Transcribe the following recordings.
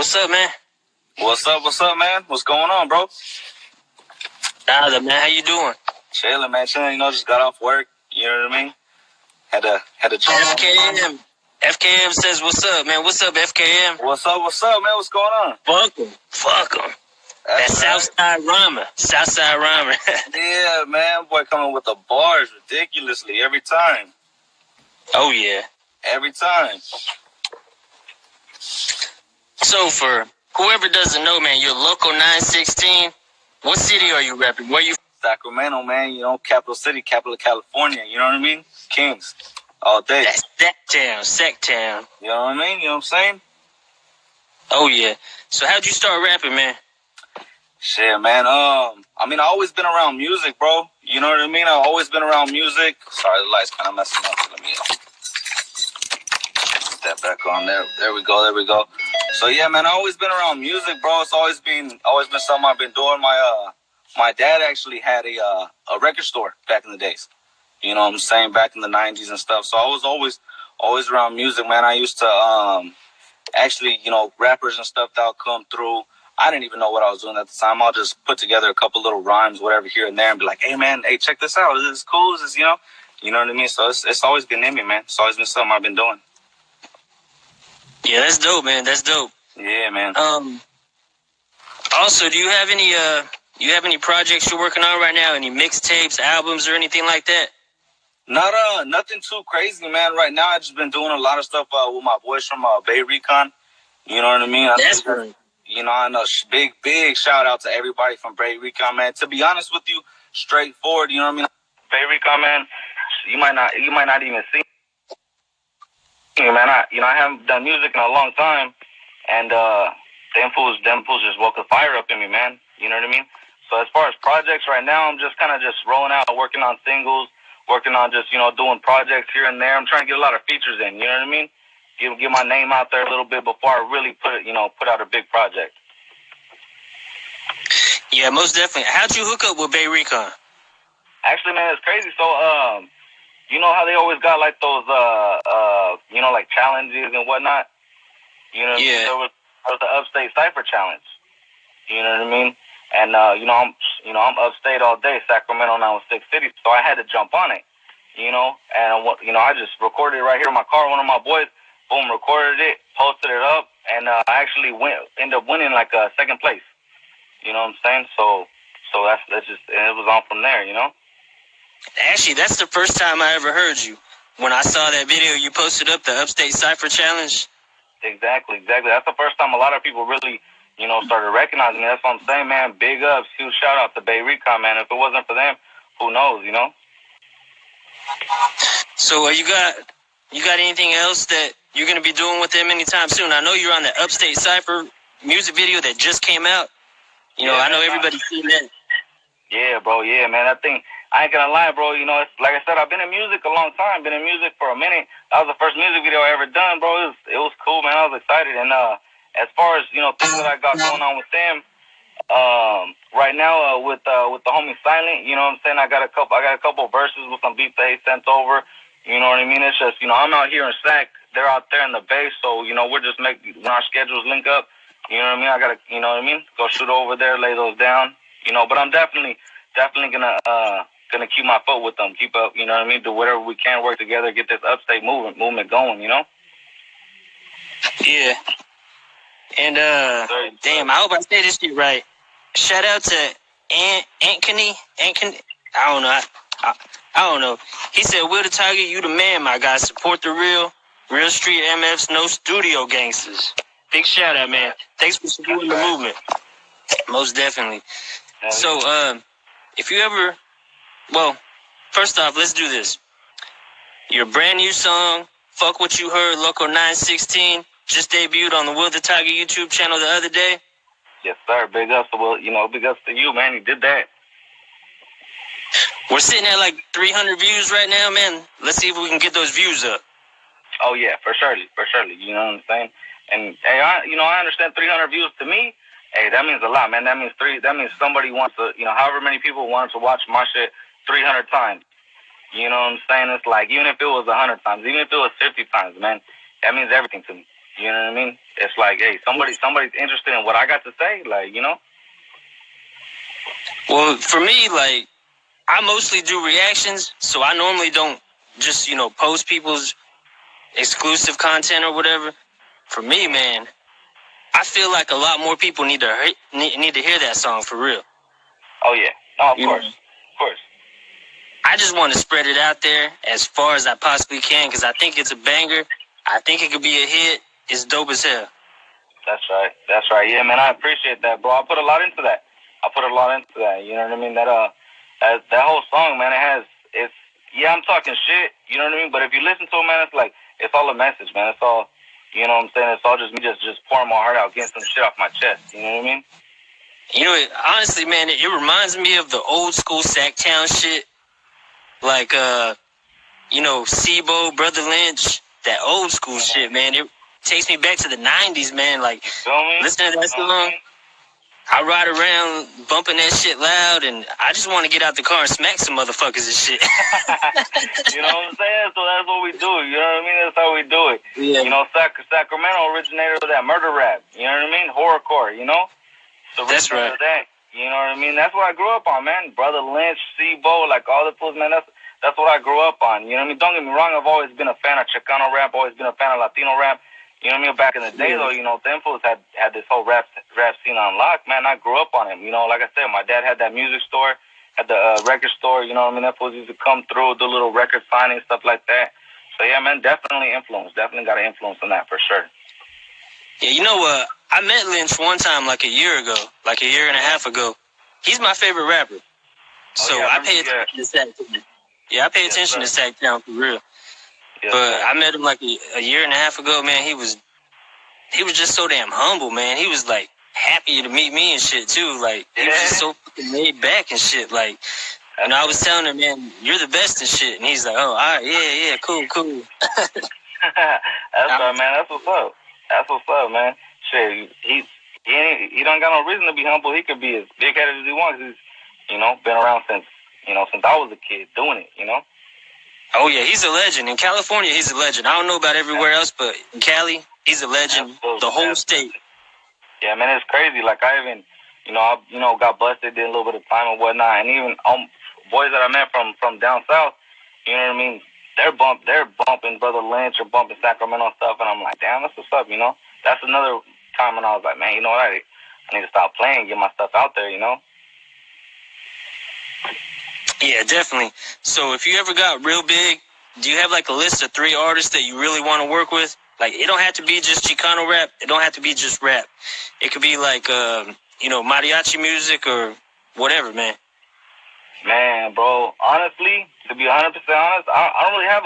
What's up, man? What's up, man? What's going on, bro? Nada, man. How you doing? Chilling, man. Chilling. Just got off work. You know what I mean? Had to chill. FKM says, "What's up, man? What's up, FKM? What's up, man? What's going on? Fuck 'em. That Southside rhymer. Yeah, man. Boy, coming with the bars ridiculously every time. Oh yeah, every time. So for whoever doesn't know, man, you're Loco9Sixteen. What city are you repping? Where you? Sacramento, man. Capital city, capital of California. You know what I mean? Kings. All day. That's Sacktown. You know what I mean? You know what I'm saying? Oh, yeah. So how'd you start rapping, man? Shit, man. I always been around music, bro. You know what I mean? I've always been around music. Sorry, the light's kind of messing up. Let me step back on there. There we go. So, yeah, man, I've always been around music, bro. It's always been something I've been doing. My dad actually had a record store back in the days. You know what I'm saying? Back in the 90s and stuff. So I was always around music, man. I used to actually, rappers and stuff that would come through. I didn't even know what I was doing at the time. I'll just put together a couple little rhymes, whatever, here and there, and be like, hey, man, hey, check this out. Is this cool? Is this, you know what I mean? So it's always been in me, man. It's always been something I've been doing. Yeah, that's dope, man. That's dope. Yeah, man. Also, do you have any projects you're working on right now? Any mixtapes, albums, or anything like that? Nothing too crazy, man. Right now, I've just been doing a lot of stuff with my boys from Bay Recon. You know what I mean? That's right. I know. Big shout out to everybody from Bay Recon, man. To be honest with you, straightforward. You know what I mean? Bay Recon, man. You might not even see me, man. I haven't done music in a long time, and them fools just woke a fire up in me, man. You know what I mean? So as far as projects right now, I'm just kind of just rolling out, working on singles, working on just, doing projects here and there. I'm trying to get a lot of features in, you know what I mean? Get my name out there a little bit before I really put out a big project. Yeah, most definitely. How'd you hook up with Bay Recon? Actually, man, it's crazy. So, you know how they always got like those, like challenges and whatnot? You know what I mean? There was the Upstate Cypher challenge. You know what I mean? And I'm upstate all day, Sacramento, now in 6 cities, so I had to jump on it, and I just recorded it right here in my car. One of my boys, boom, recorded it, posted it up, and I actually ended up winning like second place. You know what I'm saying? So that's just, and it was on from there, Actually, that's the first time I ever heard you. When I saw that video you posted up, the Upstate Cypher challenge. Exactly. That's the first time a lot of people really, started recognizing me. That's what I'm saying, man. Big ups, huge shout out to Bay Recon, man. If it wasn't for them, who knows, So you got anything else that you're gonna be doing with them anytime soon? I know you're on the Upstate Cypher music video that just came out. I know everybody's seen that. Yeah, bro. Yeah, man. I ain't gonna lie, bro. It's, like I said, I've been in music a long time. Been in music for a minute. That was the first music video I ever done, bro. It was cool, man. I was excited. And as far as things that I got going on with them, right now with the homie Silent, you know what I'm saying. I got a couple verses with some beats that he sent over. You know what I mean? It's just I'm out here in Sac. They're out there in the Bay, so we're just when our schedules link up. You know what I mean? I gotta go shoot over there, lay those down. But I'm definitely gonna keep my foot with them, keep up, do whatever we can, work together, get this upstate movement going, Yeah. And damn, I hope I say this shit right. Shout out to Ankeny. I don't know. I don't know. He said, "Will the Tiger, you the man, my guy. Support the real street MFs, no studio gangsters." Big shout out, man. Thanks for supporting the movement. Most definitely. So, if you ever, first off, let's do this. Your brand new song, Fuck What You Heard, Loco9Sixteen, just debuted on the Will the Tiger YouTube channel the other day. Yes, sir. Big ups to big ups to you, man. You did that. We're sitting at like 300 views right now, man. Let's see if we can get those views up. Oh yeah, for surely. You know what I'm saying? And hey, I understand 300 views to me. Hey, that means a lot, man. That means somebody wants to, however many people want to watch my shit 300 times. You know what I'm saying? It's like, even if it was 100 times, even if it was 50 times, man, that means everything to me. You know what I mean? It's like, hey, somebody's interested in what I got to say, like, you know? Well, for me, like, I mostly do reactions, so I normally don't just, post people's exclusive content or whatever. For me, man, I feel like a lot more people need to hear that song for real. Oh, yeah. No, of course. Of course. I just want to spread it out there as far as I possibly can because I think it's a banger. I think it could be a hit. It's dope as hell. That's right. That's right. Yeah, man, I appreciate that, bro. I put a lot into that. You know what I mean? That whole song, man, I'm talking shit, you know what I mean? But if you listen to it, man, it's all a message, man. It's all, you know what I'm saying? It's all just me just pouring my heart out, getting some shit off my chest, you know what I mean? Honestly, man, it reminds me of the old school Sacktown shit. Like, Sibo, Brother Lynch, that old school shit, man. It takes me back to the 90s, man. Like, listening to that song, I ride around bumping that shit loud, and I just want to get out the car and smack some motherfuckers and shit. You know what I'm saying? So that's what we do. You know what I mean? That's how we do it. Yeah. You know, Sacramento originated with that murder rap. You know what I mean? Horrorcore, you know? So that's right. That, you know what I mean? That's what I grew up on, man. Brother Lynch, Sibo, like all the fools, man. That's what I grew up on. You know what I mean? Don't get me wrong. I've always been a fan of Chicano rap. Always been a fan of Latino rap. You know what I mean? Back in the day, though, you know, them fools had this whole rap scene on lock, man. I grew up on it. You know, like I said, my dad had that music store, had the record store. You know what I mean? That fools used to come through, do little record signings, stuff like that. So, yeah, man, definitely influence. Definitely got an influence on that for sure. Yeah, I met Lynch one time like a year and a half ago. He's my favorite rapper. So I pay attention to Sacktown. Yeah, I pay attention to Sacktown for real. Yes, but I met him like a year and a half ago, man. He was just so damn humble, man. He was like happy to meet me and shit too. Like he was just so fucking laid back and shit. Like, I was telling him, man, you're the best and shit. And he's like, oh, all right, yeah, cool. That's right, man. That's what's up, man. Shit, he don't got no reason to be humble. He could be as big headed as he wants. He's, been around since I was a kid doing it, you know. Oh, yeah, he's a legend. In California, he's a legend. I don't know about everywhere else, but in Cali, he's a legend. Absolutely. The whole state. Yeah, man, it's crazy. Like, I even, I got busted, did a little bit of time and whatnot, and even boys that I met from down south, you know what I mean, they're bumping Brother Lynch or bumping Sacramento stuff, and I'm like, damn, that's what's up, you know? That's another time when I was like, man, you know what, I need to stop playing, get my stuff out there, you know? Yeah, definitely. So if you ever got real big, do you have like a list of 3 artists that you really want to work with? Like, it don't have to be just Chicano rap. It don't have to be just rap. It could be like, mariachi music or whatever, man. Man, bro, honestly, to be 100% honest, I don't really have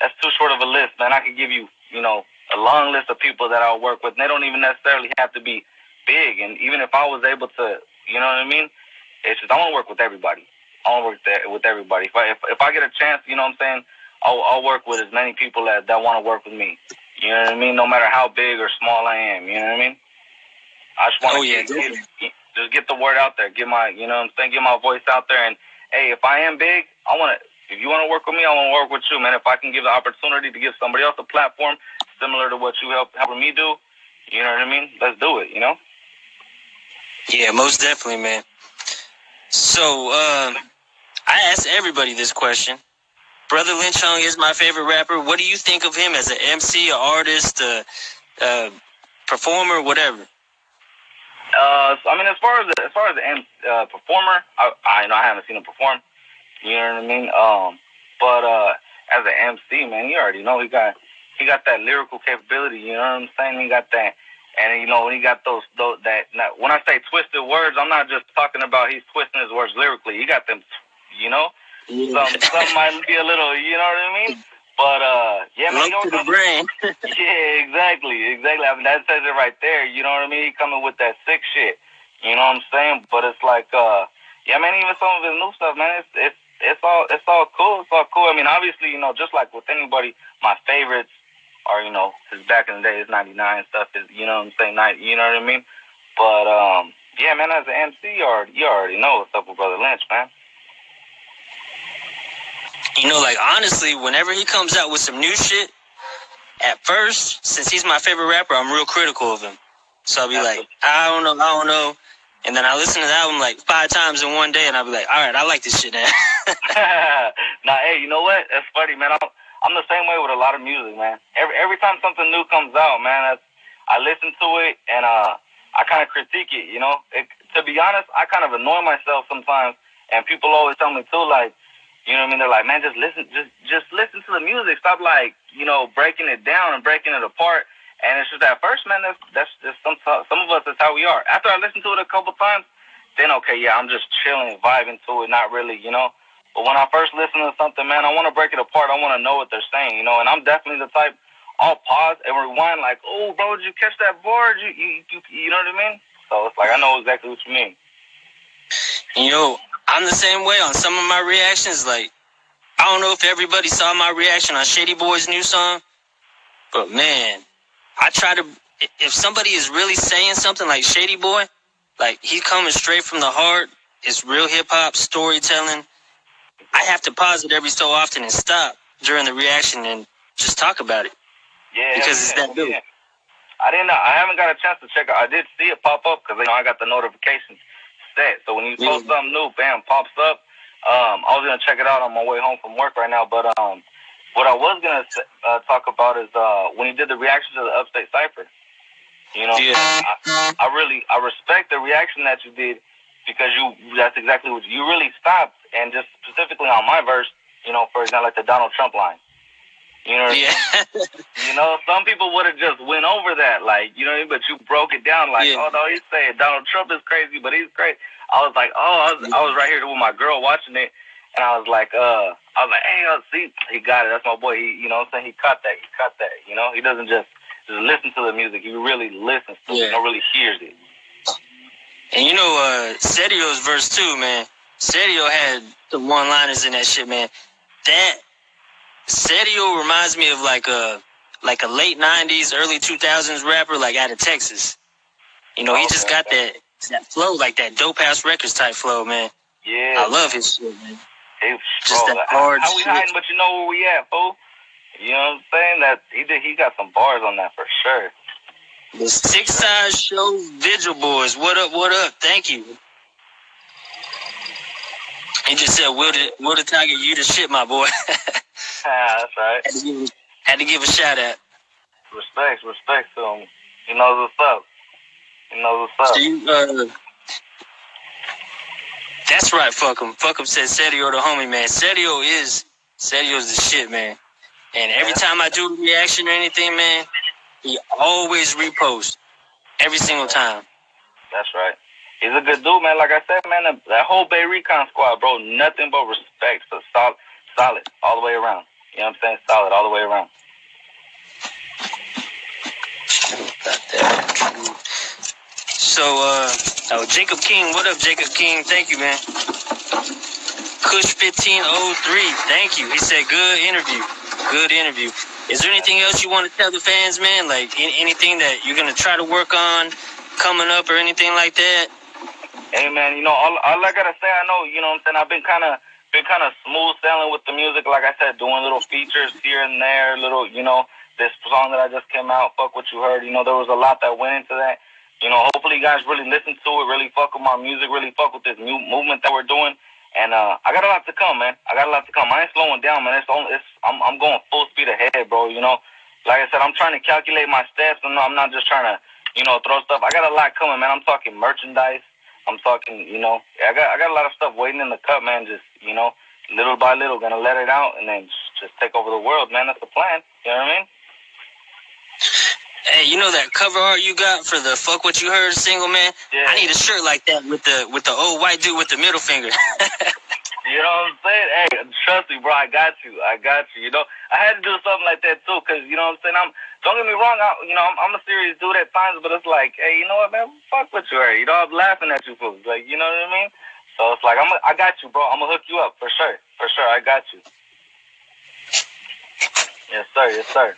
that's too short of a list, man. I could give you, a long list of people that I'll work with, and they don't even necessarily have to be big. And even if I was able to, you know what I mean? It's just I want to work with everybody. I want to work with everybody. If I get a chance, you know what I'm saying, I'll work with as many people that want to work with me. You know what I mean? No matter how big or small I am. You know what I mean? I just want to just get the word out there. Get my, you know what I'm saying, get my voice out there. And hey, if I am big, if you want to work with me, I want to work with you, man. If I can give the opportunity to give somebody else a platform similar to what you helping me do, you know what I mean? Let's do it. You know? Yeah, most definitely, man. So, I asked everybody this question. Brother Lynch is my favorite rapper. What do you think of him as an MC, an artist, a performer, whatever? I mean, as far as the performer, I haven't seen him perform. You know what I mean? But as an MC, man, you already know he got that lyrical capability. You know what I'm saying? He got that. And, when he got when I say twisted words, I'm not just talking about he's twisting his words lyrically. He got them, some might be a little, you know what I mean? But, yeah, man. To the brain. Yeah, exactly. I mean, that says it right there. You know what I mean? He coming with that sick shit. You know what I'm saying? But it's like, yeah, man, even some of his new stuff, man, it's all cool. It's all cool. I mean, obviously, just like with anybody, my favorites are, his back in the day, his 99 stuff is, you know what I'm saying, you know what I mean? But, yeah, man, as an MC, you already know what's up with Brother Lynch, man. Like, honestly, whenever he comes out with some new shit, at first, since he's my favorite rapper, I'm real critical of him. So I'll be like, I don't know. And then I listen to the album like 5 times in one day, and I'll be like, all right, I like this shit now. Nah, hey, you know what? That's funny, man. I'm the same way with a lot of music, man. Every time something new comes out, man, I listen to it and I kind of critique it. You know, to be honest, I kind of annoy myself sometimes, and people always tell me too, like, you know what I mean? They're like, man, just listen to the music. Stop, like, you know, breaking it down and breaking it apart. And it's just at first, man, that's just some of us, that's how we are. After I listen to it a couple times, then okay, yeah, I'm just chilling, vibing to it, not really, you know. But when I first listen to something, man, I want to break it apart. I want to know what they're saying, you know. And I'm definitely the type, I'll pause and rewind, like, oh, bro, did you catch that bar? You know what I mean? So it's like, I know exactly what you mean. You know, I'm the same way on some of my reactions. Like, I don't know if everybody saw my reaction on Shady Boy's new song, but man, I try to, if somebody is really saying something like Shady Boy, like he's coming straight from the heart, it's real hip hop storytelling, I have to pause it every so often and stop during the reaction and just talk about it. Yeah, because it's that good. Yeah. I haven't got a chance to check it. I did see it pop up because, you know, I got the notifications set. So when you post something new, bam, pops up. I was going to check it out on my way home from work right now. But what I was going to talk about is when you did the reaction to the Upstate Cypher. You know, I respect the reaction that you did because that's exactly what you really stopped. And just specifically on my verse, you know, for example, like the Donald Trump line. You know what I mean? You know, some people would have just went over that, like, you know, but you broke it down like, oh, no, he's saying Donald Trump is crazy, but he's crazy. I was like, I was right here with my girl watching it, and I was like, hey, see, he got it. That's my boy. He, you know what I'm saying? He caught that. You know, he doesn't just listen to the music. He really listens to it. He really hears it. And you know, Serio's verse too, man. Serio had the one-liners in that shit, man. That Serio reminds me of like a late 90s, early 2000s rapper, like out of Texas. You know, he just got that flow, like that dope house records type flow, man. Yeah, I love his shit, man. Just that hard how we shit. Hiding, but you know where we at, fool. You know what I'm saying? That he got some bars on that for sure. The Six Side Show Vigil Boys. What up? What up? Thank you. He just said, Will the Tiger, you the shit, my boy. That's right. Had to give a shout out. Respect to him. He knows what's up. That's right, fuck him. Fuck him said Serio the homie, man. Serio's the shit, man. And every time I do a reaction or anything, man, he always reposts. Every single time. That's right. He's a good dude, man. Like I said, man, that whole Bay Recon squad, bro, nothing but respect for solid all the way around. You know what I'm saying? Solid all the way around. So, Jacob King, what up, Jacob King? Thank you, man. Kush 1503, thank you. He said, good interview. Is there anything else you want to tell the fans, man? Like anything that you're gonna try to work on coming up or anything like that? Hey, man, you know, all I gotta say, I know, you know what I'm saying, I've been kind of smooth sailing with the music, like I said, doing little features here and there, little, you know, this song that I just came out, Fuck What You Heard, you know, there was a lot that went into that. You know, hopefully you guys really listen to it, really fuck with my music, really fuck with this new movement that we're doing. And I got a lot to come, man. I ain't slowing down, man. I'm going full speed ahead, bro, you know. Like I said, I'm trying to calculate my steps, and I'm not just trying to, you know, throw stuff. I got a lot coming, man. I'm talking merchandise. I'm talking, you know, I got a lot of stuff waiting in the cup, man. Just, you know, little by little, gonna let it out and then just take over the world, man. That's the plan. You know what I mean? Hey, you know that cover art you got for the Fuck What You Heard single, man? Yeah. I need a shirt like that with the old white dude with the middle finger. You know what I'm saying? Hey, trust me, bro. I got you. You know, I had to do something like that too, cause you know what I'm saying. Don't get me wrong. I'm a serious dude at times, but it's like, hey, you know what, man? Fuck what you heard. You know, I'm laughing at you folks. Like, you know what I mean? So it's like, I got you, bro. I'm gonna hook you up for sure. I got you. Yes, sir.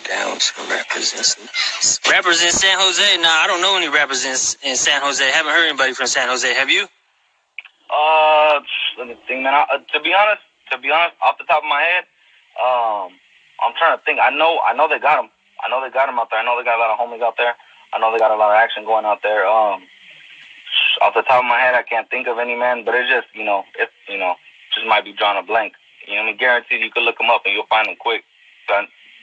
Down to rappers in San Jose. Nah, I don't know any rappers in San Jose. Haven't heard anybody from San Jose. Have you? Let me think, man. To be honest, off the top of my head, I'm trying to think. I know they got him. I know they got him out there. I know they got a lot of homies out there. I know they got a lot of action going out there. Off the top of my head, I can't think of any, man. But it's just, just might be drawing a blank. You know, I mean, guaranteed you could look them up and you'll find them quick. So,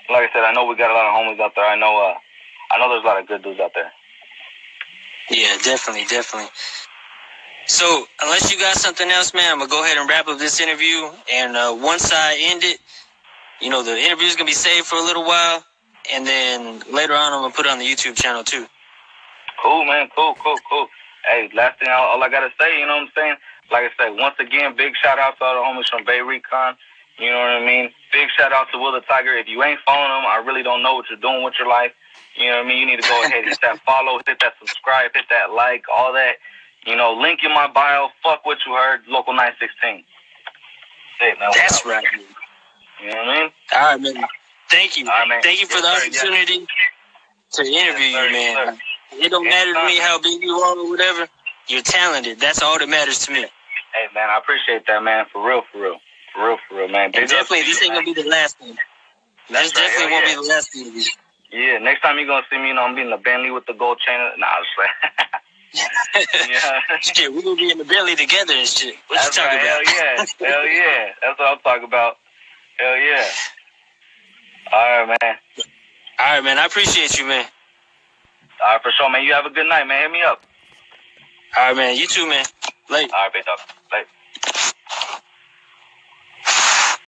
like I said, I know we got a lot of homies out there. I know there's a lot of good dudes out there. Yeah, definitely. So, unless you got something else, man, I'm going to go ahead and wrap up this interview. And once I end it, the interview's going to be saved for a little while. And then later on, I'm going to put it on the YouTube channel, too. Cool, man. Cool. Hey, last thing, all I got to say, you know what I'm saying? Like I said, once again, big shout-out to all the homies from Bay Recon. You know what I mean? Big shout-out to Will the Tiger. If you ain't following him, I really don't know what you're doing with your life. You know what I mean? You need to go ahead, hit that follow, hit that subscribe, hit that like, all that. Link in my bio. Fuck what you heard. Loco9Sixteen. That's right. You know what I mean? All right, man. Thank you. All right, man. Thank you for the opportunity to interview you, man. It don't matter to me how big you are or whatever. You're talented. That's all that matters to me. Hey, man, I appreciate that, man. For real, man. And definitely, this ain't going to be the last thing. This definitely won't be the last thing. Yeah, next time you're going to see me, I'm going to be in the Bentley with the gold chain. Nah, I was like... yeah. Shit, we're going to be in the Bentley together and shit. What you talking about? Hell yeah. That's what I'm talking about. Hell yeah. All right, man. All right, man. I appreciate you, man. All right, for sure, man. You have a good night, man. Hit me up. All right, man. You too, man. Late. All right, big dog. Late.